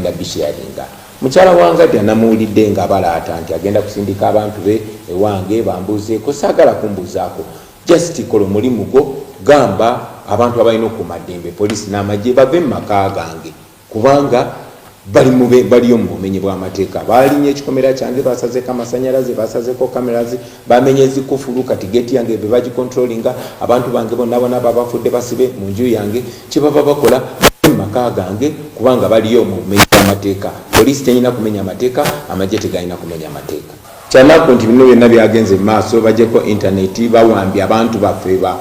bagenda bisharinga mukyala wange anamuwulidde nga balaata nti agenda kusindika abantu be ewange bambuzeeko saagala kumbuzaako just kola omulimu gwo gamba abantu abalina okumaddembe polisi n'amagye bave mu maka gange kubanga baliyo mu bumenyi bw'amateeka balinye ekikomera kyange basazeko amasanyalaze basazeko kamerazi bamenye ezikufulu kati geti yange be bagikontrolinga abantu bange bonna babafudde basibe mu nju yange kibaba bakola maka gange kubanga baliyo mu bumenyi bw'amateeka polisi tenyina kumenya amateeka amagye tegalina kumenya amateeka kyalako nti bino byonna byagenze maaso bajeko interneti bawambye abantu baffe ba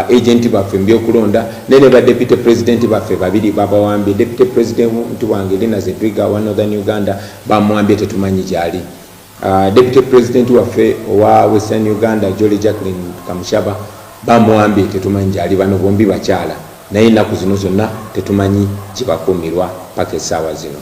agenti baffe mbyokulonda nene ba deputy president baffe babiri babawambye deputy president wange Lina Zedriga wa Northern Uganda bamwambye tetumanyi gyali deputy president waffe wa Western Uganda Jolly Jacqueline Kamushaba bamwambye tetumanyi gyali bano bombi bakyala naye ennaku zino zonna tetumanyi kibakumirwa paka essaawa zino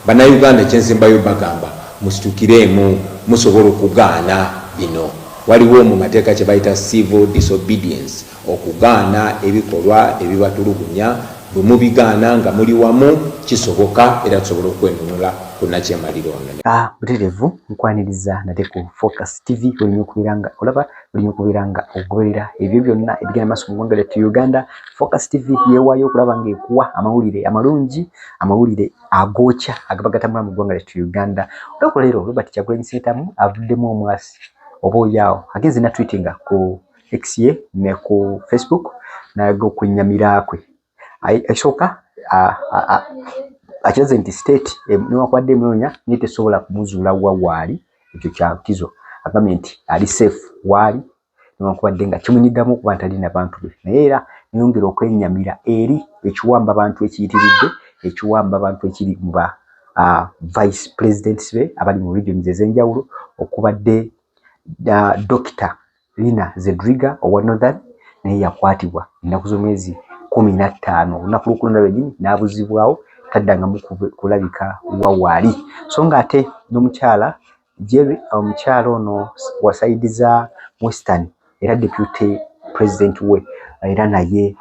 bana Uganda kyensimbayo bagamba musitukiremu musobola okugaana bino waliwo mu mateeka kye bayita civil disobedience okugaana ebikolwa ebibatulugunya bwe mubigaana nga muli wamu kisoboka era tusobola okwenunula kunakyemaliro ono. Butereevu nkwaniriza nate ku Focus TV olimu kubiranga olaba olimu kubiranga ogoberera ebyo byonna ebigenda maaso mu ggwanga lyattu Uganda. Focus TV yeewaayo okulaba ng'ekuwa amawulire amalungi amawulire agookya agabagatambula mu ggwanga lyattu Uganda. Olwakula leero Robert Kyagulanyi Ssentamu avuddemu omwasi oba olyawo agenze na tweetinga ku X ye ne ku Facebook nago kwennyamira kwe esooka akiraze nti state niwakwadde emyonya naye tesobola kumuzuula wawaali ekyo kyakizo agambye nti ali safe waali niwakwadde nga kimunyiddamu okuba nti alina abantu be naye era niyongera okwennyamira eri ekiwamba abantu ekiyitiridde ekiwamba abantu ekiri mu ba vice presidents be abali mu regions ez'enjawulo okubadde Dr. Lina Zedriga owa Northern naye yakwatibwa ennaku z'omwezi 15 olunaku lw'okulonda lwennyini n'abuzibwawo taddangamu kulabika wawaali so nga ate n'omukyala Jerry omukyala ono wa saidi za Western era deputy president we era naye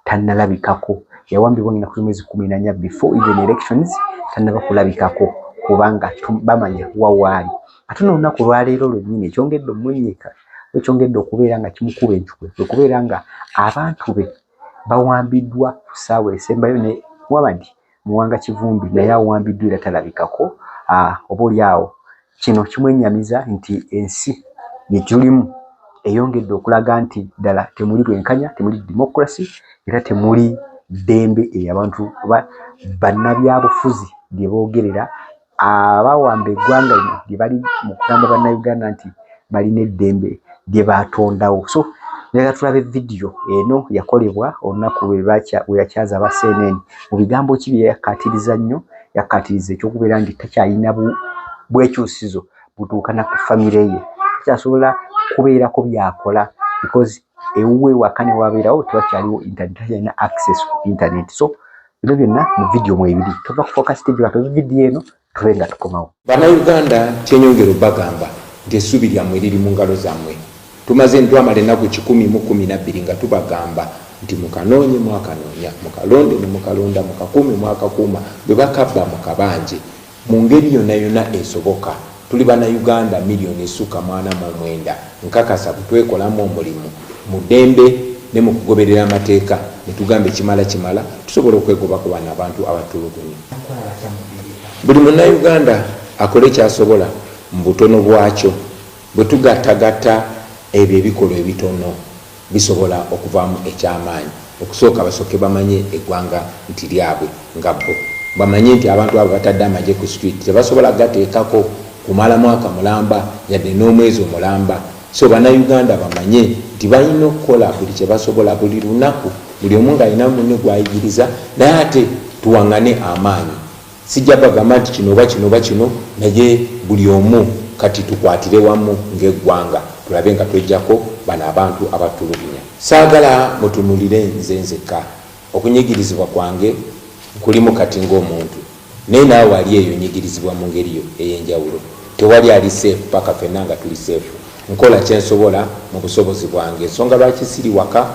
tannalabikako yawambibwa ennaku z'omwezi 14 before even elections tannaba kulabikako kubanga bamanya wawaali ate n'olunaku lwaleero lwennyini ekyongedde omwenyeka ekyongedde okubeera nga kimukuba enkukwe okubeera nga abantu be bawambiddwa ku ssaawa esembayo ne Muhammad Muwanga Kivumbi naye awambiddwa era talabikako oba olyawo kino kimwenyamiza nti ensi gye tulimu eyongedde okulaga nti ddala temuli bwenkanya temuli democracy era temuli ddembe ey'abantu bannabyabufuzi bye boogerera abawamba eggwanga lino lye bali mu kugamba bannayuganda nti balina eddembe lye batondawo so Nega tulabe video eno yakolebwa olunaku lwe yakyaza aba CNN mu bigambo ki bye yakatiriza nnyo yakatiriza ekyokubeera nti takyalina bwekyusizo butuukana ku famire ye takyasobola kubeerako byakola because ewuwe wakane wabeerawo tewakyaliwo internet takyalina access ku internet so bino byonna mu video mu ebiri tova ku Focus TV watobe video eno tube nga tukomawo. Bannayuganda kyenyongero bagamba nti essuubi lyammwe liri mu ngalo zammwe. Tumaze ntwamala ennaku 10-12 nga tubagamba nti mukanoonye mwakanoonya mukalonde ne mukalonda mukakuume mwakakuuma bwe bakabba mukabanje mu ngeri yonna yonna esoboka. Tuli Bannayuganda miliyoni essuka 49 nkakasa butwekolamu omulimu mu ddembe ne mu kugoberera amateeka ne tugamba ekimala tusobola okwegoba ku bano abantu abatulugunya. Buli Munnayuganda akole kyasobola mu butono bwakyo bwe tugattagatta ebyo ebikolwa ebitono bisobola okuvaamu ekyamaanyi. Okusooka basooke bamanye eggwanga nti lyabwe nga bo bamanye nti abantu abo batadde amagye ku street tebasobola gateekako kumala mwaka mulamba yadde n'omwezi omulamba. So Bannayuganda bamanye nti balina okukola buli kye basobola buli lunaku buli omu ng'alina munne gw'ayigiriza naye ate tuwaŋŋane amaanyi. Sijja bagamba nti kino oba kino naye buli omu kati tukwatire wamu ng'eggwanga tulabe nga twejjako bano abantu abatulugunya. Saagala mutunulire nze nzekka okunyigirizibwa kwange kulimu kati ng'omuntu naye naawe wali eyo nyigirizibwa mu ngeri ey'enjawulo. Tewali ali safe paka ffenna nga tuli safe. Nkola kyensobola mu busobozi bwange ensonga lwaki siri waka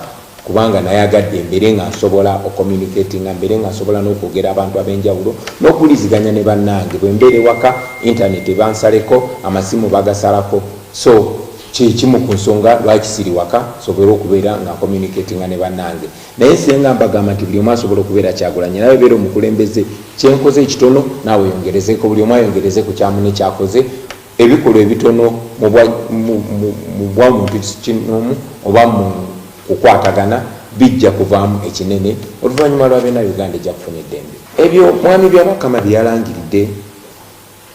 kubanga naye agadde mbere nga nsobola ocommunicatinga mbere nga nsobola n'okwogera abantu ab'enjawulo n'okuwuliziganya ne bannange bwe mbeere waka internet bansaleko amasimu bagasalako so kimu ku nsonga lwaki siri waka sobera okubeera nga communicatinga ne bannange naye senga mbagamba nti buli omu asobola okubeera Kyagulanyi nawe beera omukulembeze kyenkoze ekitono naawe yongerezeko buli omu ayongereze ku kyamu ne kyakoze ebikolwa ebitono mu bwamuntu kinomu oba mu kukwatagana bijja kuvaamu ekinene oluvannyuma lwa bena Uganda ejja kufuna eddembe ebyo mwami byabakama byalangiridde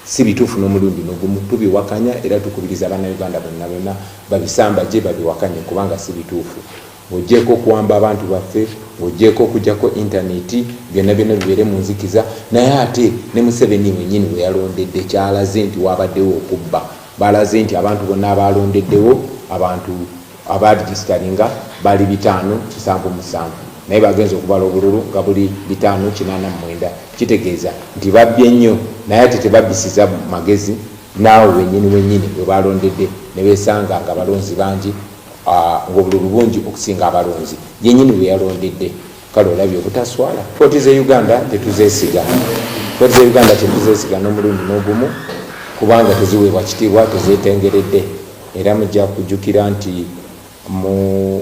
si bituufu n'omulundi n'ogumu tubiwakanya era tukubiriza Bannayuganda bonna babisambajje babiwakanye kubanga si bituufu ojjeeko okuwamba abantu baffe ojjeeko okujjako intaneti byonna bibeere mu nzikiza naye ate ne Museveni wenyini we yalondedde kyalaze nti wabaddewo okubba balaze nti abantu bonna abalondeddewo abantu abaregistaringa bali 577 naye bagenza okubala obululu nga buli 589 kitegeeza nti babbye nnyo naye ate tebabisiza magezi naawe wenyini bwe balondedde ne beesanga nga balonzi bangi ng'obululu bungi okusinga abalonzi yenyini we yalondedde kale olabye obutaswala kooti ze Uganda tetuzeesiga n'omulundi n'ogumu kubanga teziweebwa kitiibwa tezeetengeredde era mujja kujjukira nti mu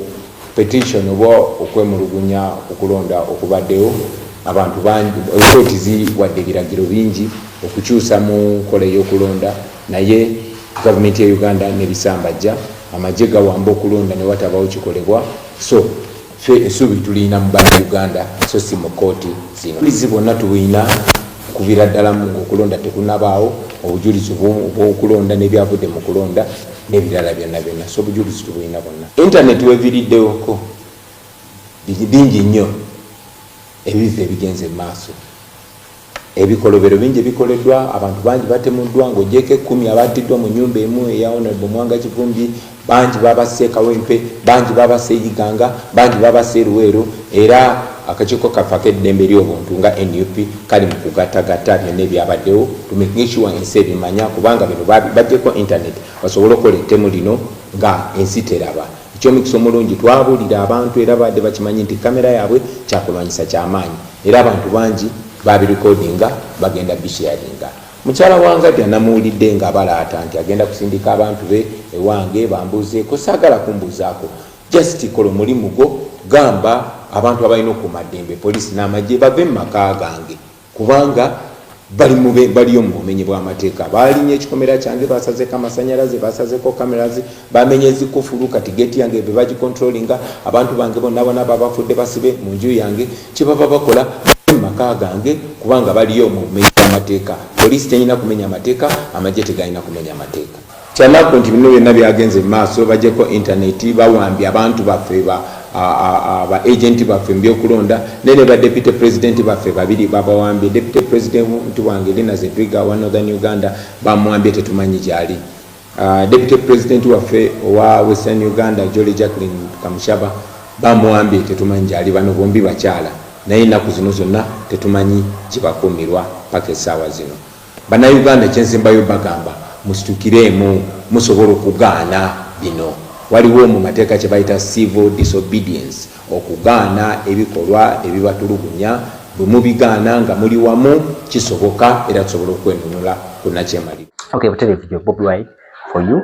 petition oba okwemulugunya okulonda okubaddewo abantu bangi kooti ziwadde ebiragiro bingi okukyusa mu nkola ey'okulonda naye gavumenti ya Uganda nebisambajja amagye gawamba okulonda ne watabawo kikolebwa so ffe essuubi tulina mu Bannayuganda so si mu kooti zino bulizi bonna tubulina okuvira ddala mu okulonda tekunabaawo obujulizi bw'okulonda n'ebyavudde mu kulonda n'ebirala byonna so obujulizi tubulina bonna intaneti weviiriddewoko bingi nnyo ebiva ebigenze mu maaso ebikolobero bingi ebikoleddwa abantu bangi batemuddwa ng'ogyeko 10 abattiddwa mu nnyumba emu eya Honorable Mwanga Kivumbi bangi babasse Kawempe bangi babasse Iganga bangi babasse Luweero era akakiiko kaffe ak'eddembe ly'obuntu nga NUP kali mu kugattagatta byonna ebyabaddewo tumaking sure ensi ebimanya kubanga bino bajjeko internet basobole okukola ettemu lino nga ensi teraba ekyomukisa omulungi twabuulira abantu era badde bakimanyi nti kamera yaabwe kyakulwanyisa kyamaanyi era abantu bangi babirekodinga bagenda bisharinga mukyala wange namuwulidde nga balaata nti agenda kusindika abantu be ewange bambuzeeko saagala kumbuzaako just kola omulimu gwo gamba abantu abalina okumaddembe poliisi n'amagye bave mu maka gange kubanga baliyo mu bumenyi bw'amateeka balinye ekikomera kyange basazeko amasanyalaze basazeko cameras bamenye ezikufulu kati geti yange be bagicontrollinga abantu bange bonna babafudde basibe mu nju yange kibaba bakola maka gange kubanga baliyo mu bumenyi bw'amateeka poliisi tenyina kumenya amateeka amagye tegalina kumenya amateeka kyalako nti bino byonna byagenze mu maaso bajjeko intaneti bawambye abantu baffe aba agenti baffe mu byokulonda nene ba deputy president baffe babiri babawambye deputy president wange Lina Zedriga wa Northern Uganda bamwambye tetumanyi gyali deputy president waffe wa Western Uganda Jolly Jacqueline Kamushaba bamwambye tetumanyi gyali bano bombi bakyala naye ennaku zino zonna tetumanyi kibakuumirwa paka essaawa zino Bannayuganda kyensimbayo bagamba musitukiremu musobola okugaana bino waliwo mu mateeka kye bayita civil disobedience okugaana ebikolwa ebibatulugunya bwe mubigaana nga muli wamu kisoboka era tusobola okwenunula kunnakyemalira. Okay, butere video Bobi Wine for you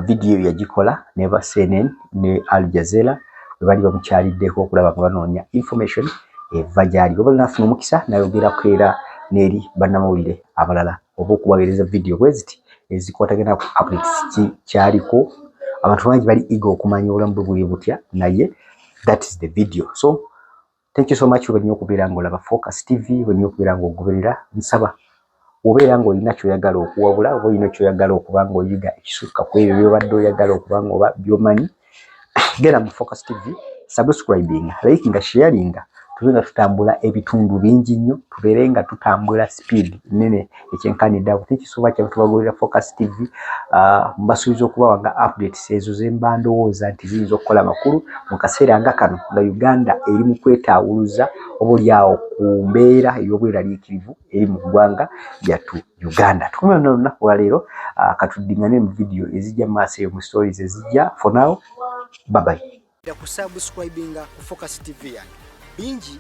video yagikola neba CNN ne Al Jazeera bali bamukyaliddeko okulaba nga banoonya information eva gyali oba nafuna omukisa nayogera kwera neri bannamawulire abalala oba okubagereza video bweziti ezikwatagana ku updates kyaliko abantu bangi bali eager okumanya obulamu bwe butya naye that is the video. So thank you so much for okubeera nga olaba Focus TV wenyo okubeera nga ogoberera nsaba obeera nga olina kyoyagala okuwabula oba olina kyoyagala okuba nga oyiga ekisukka ku ebyo byobadde oyagala okuba nga oba byomanyi gera mu Focus TV subscribing liking sharing tubenga tutambula ebitundu bingi nnyo tubeere nga tutambula speed nene ekyenkanidde thank you so much abatubagoberera Focus TV mbasuubiza okuba wanga updates ezo zemba ndowooza nti ziyinza okukola amakulu mu kaseera nga kano nga Uganda eri mu kwetaawuluza obalyawo ku mbeera ey'obweraliikirivu eri mu ggwanga lyattu Uganda. Tukumana olunaku olwaleero katuddingane mu video ezijja mu maaso eyo mu stories ezijja. For now, bye bye. ku subscribinga ku Focus TV yange bingi.